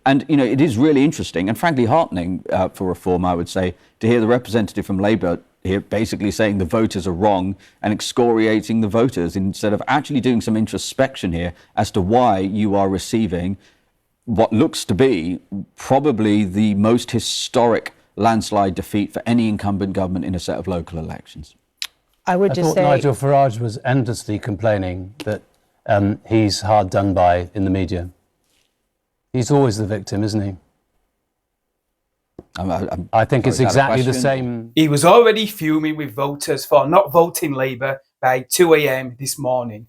And, you know, it is really interesting and frankly heartening for Reform, I would say, to hear the representative from Labour here basically saying the voters are wrong and excoriating the voters instead of actually doing some introspection here as to why you are receiving what looks to be probably the most historic landslide defeat for any incumbent government in a set of local elections. I thought Nigel Farage was endlessly complaining that he's hard done by in the media. He's always the victim, isn't he? I think it's exactly the same. He was already fuming with voters for not voting Labour by 2 a.m. this morning.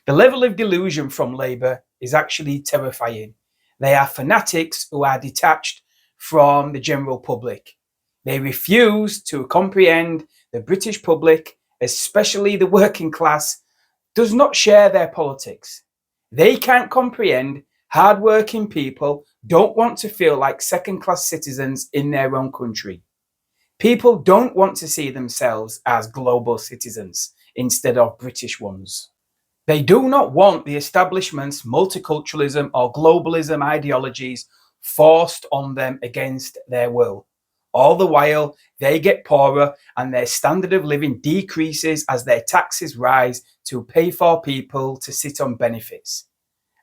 The level of delusion from Labour is actually terrifying. They are fanatics who are detached from the general public. They refuse to comprehend the British public, especially the working class, does not share their politics. They can't comprehend hard-working people don't want to feel like second-class citizens in their own country. People don't want to see themselves as global citizens instead of British ones. They do not want the establishment's multiculturalism or globalism ideologies forced on them against their will. All the while, they get poorer and their standard of living decreases as their taxes rise to pay for people to sit on benefits.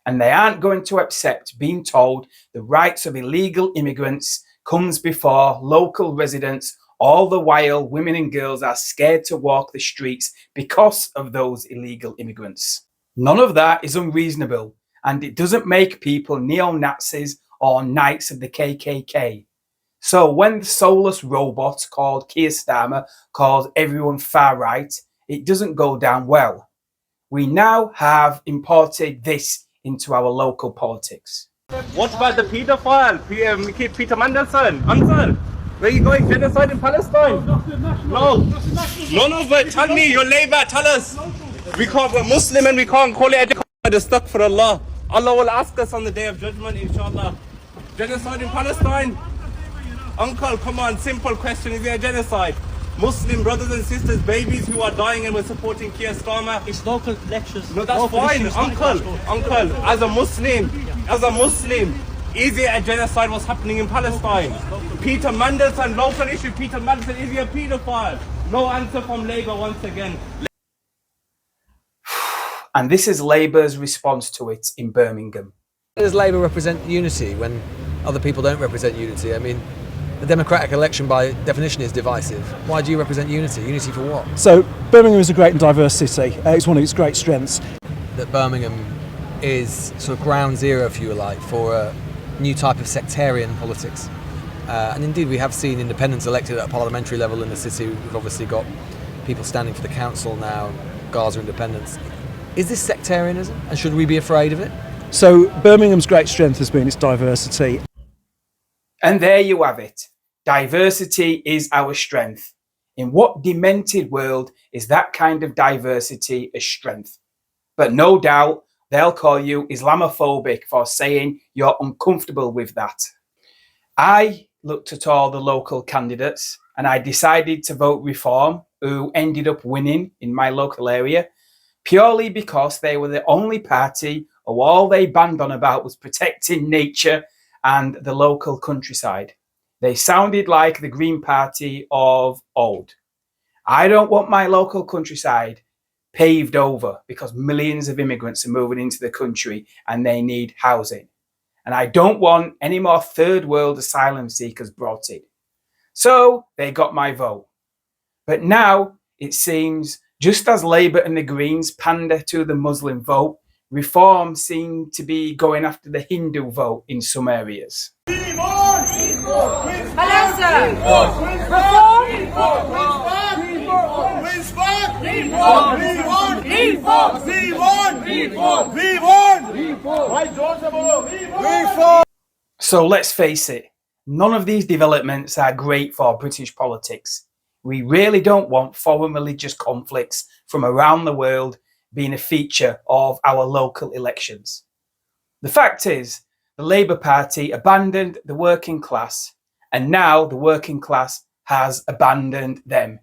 And they aren't going to accept being told the rights of illegal immigrants comes before local residents. All the while, women and girls are scared to walk the streets because of those illegal immigrants. None of that is unreasonable, and it doesn't make people neo-Nazis or knights of the KKK. So when the soulless robot called Keir Starmer calls everyone far right, it doesn't go down well. We now have imported this into our local politics. What about the paedophile, Peter Mandelson? Answer. Where are you going? Genocide in Palestine? No. But tell me, you're Labour, tell us. We're Muslim and we can't call it a stuck for Allah. Allah will ask us on the day of judgment, inshallah. Genocide in Palestine? Uncle, come on, simple question. Is there a genocide? Muslim brothers and sisters, babies who are dying and we're supporting Keir Starmer. It's local lectures. No, that's fine. Uncle, as a Muslim, is it a genocide what's happening in Palestine? Peter Mandelson, local issue. Peter Mandelson, is he a paedophile? No answer from Labour once again. And this is Labour's response to it in Birmingham. Does Labour represent unity when other people don't represent unity? I mean, the democratic election by definition is divisive. Why do you represent unity? Unity for what? So Birmingham is a great and diverse city. It's one of its great strengths. That Birmingham is sort of ground zero, if you like, for a new type of sectarian politics. And indeed we have seen independents elected at a parliamentary level in the city. We've obviously got people standing for the council now, Gaza independents. Is this sectarianism and should we be afraid of it? So Birmingham's great strength has been its diversity. And there you have it. Diversity is our strength. In what demented world is that kind of diversity a strength? But no doubt they'll call you Islamophobic for saying you're uncomfortable with that. I looked at all the local candidates and I decided to vote Reform, who ended up winning in my local area, purely because they were the only party who all they banged on about was protecting nature and the local countryside. They sounded like the Green Party of old. I don't want my local countryside paved over because millions of immigrants are moving into the country and they need housing. And I don't want any more third world asylum seekers brought in. So they got my vote. But now it seems just as Labour and the Greens pander to the Muslim vote, Reform seem to be going after the Hindu vote in some areas. So let's face it, none of these developments are great for British politics. We really don't want foreign religious conflicts from around the world being a feature of our local elections. The fact is, the Labour Party abandoned the working class, and now the working class has abandoned them.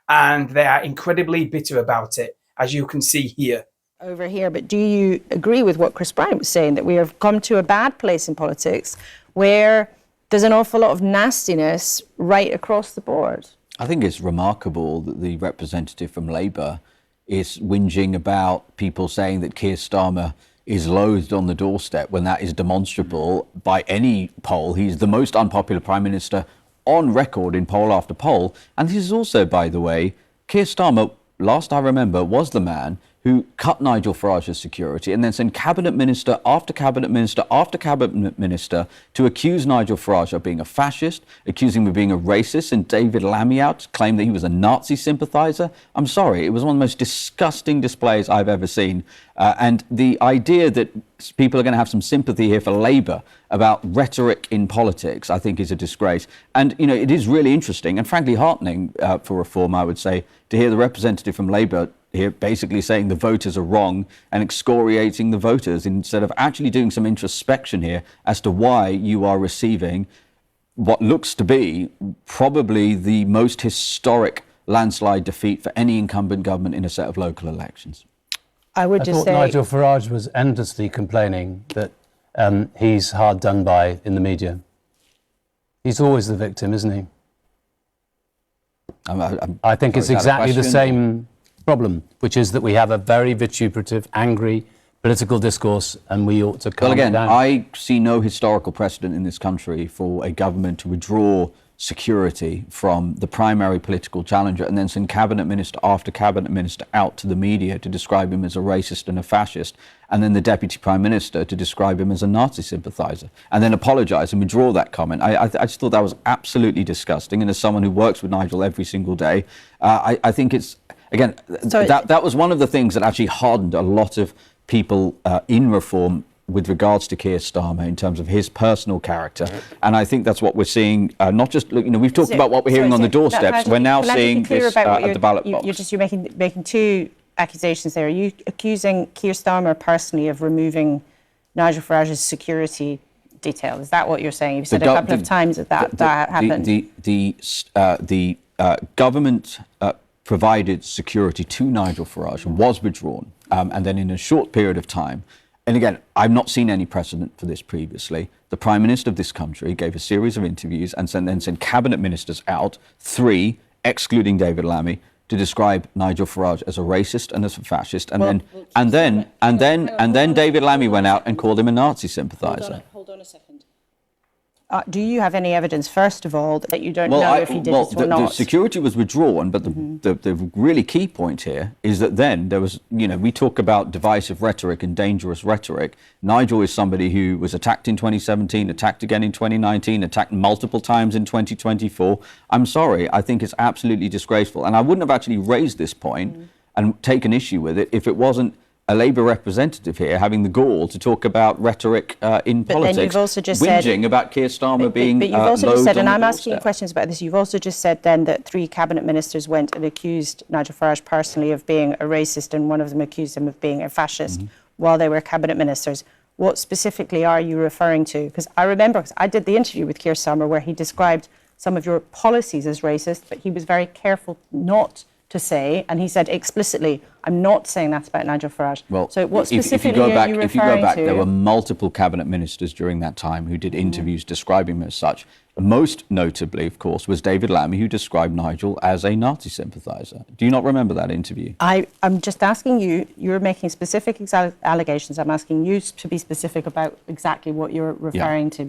And they are incredibly bitter about it, as you can see here. over here, but do you agree with what Chris Bryant was saying, that we have come to a bad place in politics where there's an awful lot of nastiness right across the board? I think it's remarkable that the representative from Labour is whinging about people saying that Keir Starmer is loathed on the doorstep when that is demonstrable by any poll. He's the most unpopular Prime Minister on record in poll after poll. And this is also, by the way, Keir Starmer, last I remember, was the man who cut Nigel Farage's security and then sent cabinet minister after cabinet minister after cabinet minister to accuse Nigel Farage of being a fascist, accuse him of being a racist, and David Lammy out claimed that he was a Nazi sympathiser. I'm sorry, it was one of the most disgusting displays I've ever seen. And the idea that people are going to have some sympathy here for Labour about rhetoric in politics, I think, is a disgrace. And, you know, it is really interesting and frankly heartening for Reform, I would say, to hear the representative from Labour here basically saying the voters are wrong and excoriating the voters instead of actually doing some introspection here as to why you are receiving what looks to be probably the most historic landslide defeat for any incumbent government in a set of local elections. I thought Nigel Farage was endlessly complaining that he's hard done by in the media. He's always the victim, isn't he? I think it's exactly the same problem, which is that we have a very vituperative, angry political discourse, and we ought to calm it down. I see no historical precedent in this country for a government to withdraw security from the primary political challenger and then send cabinet minister after cabinet minister out to the media to describe him as a racist and a fascist, and then the deputy prime minister to describe him as a Nazi sympathiser, and then apologise and withdraw that comment. I just thought that was absolutely disgusting. And as someone who works with Nigel every single day, I think it's, again, that was one of the things that actually hardened a lot of people in Reform with regards to Keir Starmer in terms of his personal character. And I think that's what we're seeing, not just, you know, we've talked about what we're hearing on the doorsteps, we're now seeing this at the ballot box. You're making two accusations there. Are you accusing Keir Starmer personally of removing Nigel Farage's security detail? Is that what you're saying? You've said a couple of times that happened. The government provided security to Nigel Farage was withdrawn, and then in a short period of time, and again, I've not seen any precedent for this previously, the Prime Minister of this country gave a series of interviews and then sent cabinet ministers out, 3, excluding David Lammy, to describe Nigel Farage as a racist and as a fascist, and then David Lammy went out and called him a Nazi sympathiser. Hold on a second. Do you have any evidence, first of all, that you don't know if he did it or not? The security was withdrawn, but the really key point here is that then there was, you know, we talk about divisive rhetoric and dangerous rhetoric. Nigel is somebody who was attacked in 2017, attacked again in 2019, attacked multiple times in 2024. I'm sorry, I think it's absolutely disgraceful. And I wouldn't have actually raised this point and taken issue with it if it wasn't a Labour representative here having the gall to talk about rhetoric in politics, then you've also just whinging about Keir Starmer being But you've also just said, and I'm asking you doorstep. questions about this, you've also just said then that 3 cabinet ministers went and accused Nigel Farage personally of being a racist, and one of them accused him of being a fascist while they were cabinet ministers. What specifically are you referring to? Because I remember, because I did the interview with Keir Starmer where he described some of your policies as racist, but he was very careful not to say, and he said explicitly, I'm not saying that about Nigel Farage. Well, so what specifically if you go back, to? There were multiple cabinet ministers during that time who did interviews describing him as such. Most notably, of course, was David Lammy, who described Nigel as a Nazi sympathiser. Do you not remember that interview? I'm just asking you, you're making specific allegations. I'm asking you to be specific about exactly what you're referring to.